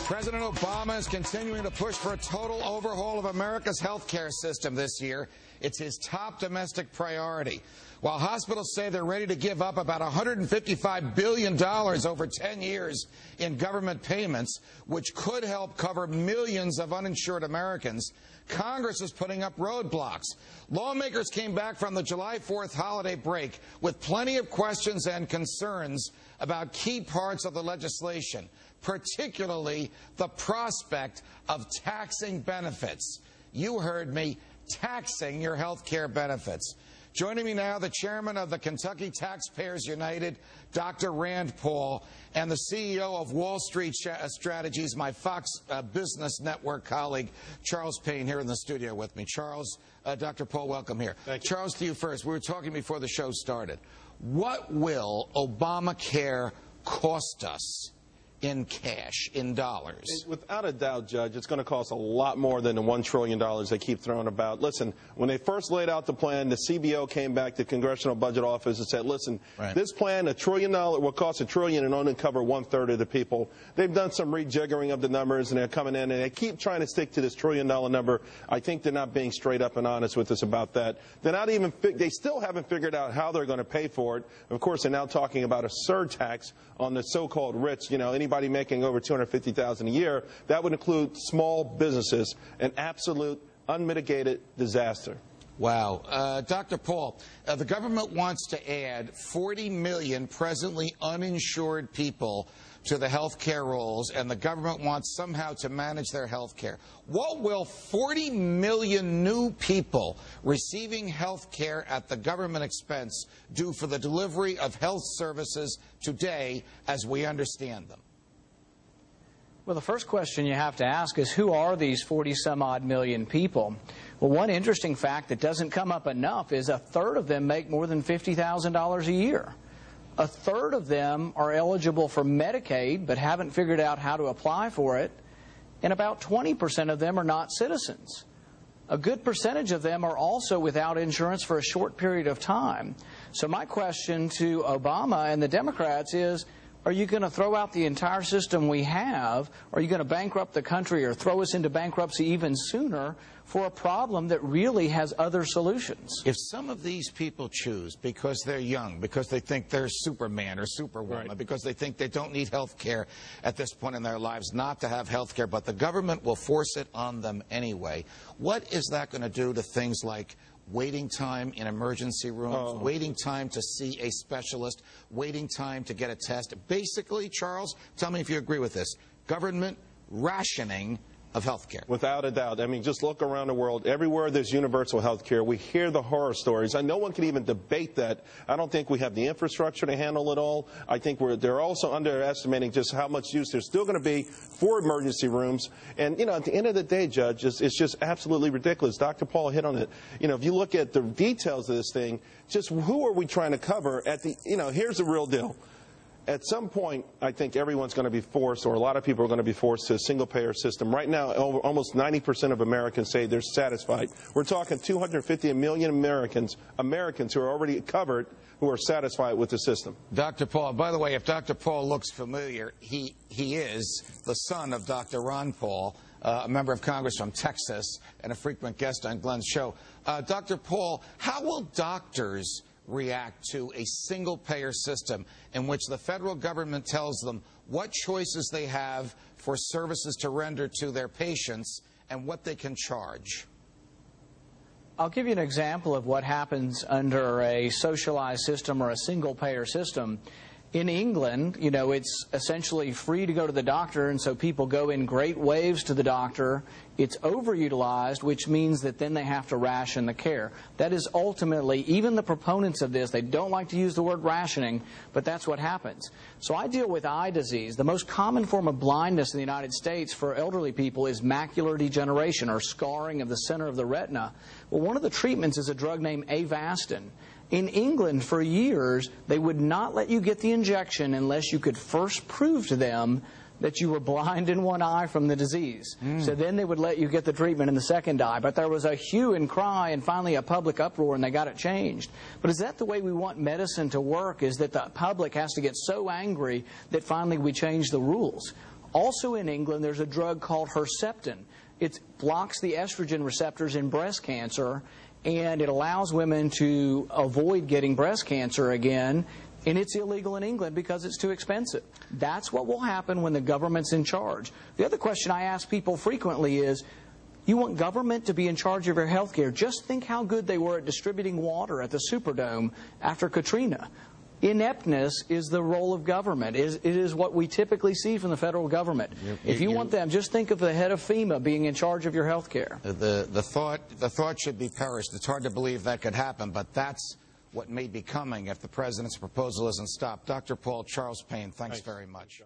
President Obama is continuing to push for a total overhaul of America's health care system this year. It's his top domestic priority. While hospitals say they're ready to give up about $155 billion over 10 years in government payments, which could help cover millions of uninsured Americans, Congress is putting up roadblocks. Lawmakers came back from the July 4th holiday break with plenty of questions and concerns about key parts of the legislation, particularly the prospect of taxing benefits. You heard me, taxing your health care benefits. Joining me now, the chairman of the Kentucky Taxpayers United, Dr. Rand Paul, and the CEO of Wall Street Strategies, my Fox Business Network colleague, Charles Payne, here in the studio with me. Charles, Dr. Paul, welcome here. Thank you. Charles, to you first. We were talking before the show started. What will Obamacare cost us in cash, in dollars? Without a doubt, Judge, it's going to cost a lot more than the $1 trillion they keep throwing about. Listen, when they first laid out the plan, the CBO came back to Congressional Budget Office and said, listen, this plan, $1 trillion, will cost $1 trillion and only cover 1/3 of the people. They've done some rejiggering of the numbers, and they're coming in, and they keep trying to stick to this $1 trillion number. I think they're not being straight up and honest with us about that. They're not even, they still haven't figured out how they're going to pay for it. Of course, they're now talking about a surtax on the so-called rich, you know, anybody making over $250,000 a year. That would include small businesses, an absolute unmitigated disaster. Wow. Dr. Paul, the government wants to add 40 million presently uninsured people to the health care rolls, and the government wants somehow to manage their health care. What will 40 million new people receiving health care at the government expense do for the delivery of health services today as we understand them? Well, the first question you have to ask is, who are these 40-some-odd million people? Well, one interesting fact that doesn't come up enough is 1/3 of them make more than $50,000 a year. 1/3 of them are eligible for Medicaid but haven't figured out how to apply for it, and about 20% of them are not citizens. A good percentage of them are also without insurance for a short period of time. So my question to Obama and the Democrats is, are you going to throw out the entire system we have? Are you going to bankrupt the country or throw us into bankruptcy even sooner for a problem that really has other solutions? If some of these people choose, because they're young, because they think they're Superman or Superwoman, because they think they don't need health care at this point in their lives, not to have health care, but the government will force it on them anyway, what is that going to do to things like waiting time in emergency rooms, waiting time to see a specialist, waiting time to get a test? Basically, Charles, tell me if you agree with this, government rationing of health care. Without a doubt. I mean, just look around the world. Everywhere there's universal health care, we hear the horror stories. And no one can even debate that. I don't think we have the infrastructure to handle it all. I think they're also underestimating just how much use there's still going to be for emergency rooms. And, you know, at the end of the day, Judge, it's just absolutely ridiculous. Dr. Paul hit on it. You know, if you look at the details of this thing, just who are we trying to cover at the, you know, here's the real deal. At some point, I think everyone's going to be forced, or a lot of people are going to be forced to a single-payer system. Right now, almost 90% of Americans say they're satisfied. We're talking 250 million Americans who are already covered, who are satisfied with the system. Dr. Paul, by the way, if Dr. Paul looks familiar, he is the son of Dr. Ron Paul, a member of Congress from Texas and a frequent guest on Glenn's show. Dr. Paul, how will doctors react to a single-payer system in which the federal government tells them what choices they have for services to render to their patients and what they can charge? I'll give you an example of what happens under a socialized system or a single-payer system. In England, you know, it's essentially free to go to the doctor, and so people go in great waves to the doctor. It's overutilized, which means that then they have to ration the care. That is ultimately, even the proponents of this, they don't like to use the word rationing, but that's what happens. So I deal with eye disease. The most common form of blindness in the United States for elderly people is macular degeneration, or scarring of the center of the retina. Well, one of the treatments is a drug named Avastin. In England, for years, they would not let you get the injection unless you could first prove to them that you were blind in one eye from the disease. So then they would let you get the treatment in the second eye. But there was a hue and cry and finally a public uproar, and they got it changed. But is that the way we want medicine to work, is that the public has to get so angry that finally we change the rules? Also in England, there's a drug called Herceptin. It blocks the estrogen receptors in breast cancer, and it allows women to avoid getting breast cancer again, and it's illegal in England because it's too expensive. That's what will happen when the government's in charge. The other question I ask people frequently is, you want government to be in charge of your health care? Just think how good they were at distributing water at the Superdome after Katrina. Ineptness is the role of government. It is what we typically see from the federal government. If you want them, just think of the head of FEMA being in charge of your health care. The thought should be perished. It's hard to believe that could happen, but that's what may be coming if the president's proposal isn't stopped. Dr. Paul Charles Payne, thanks very much.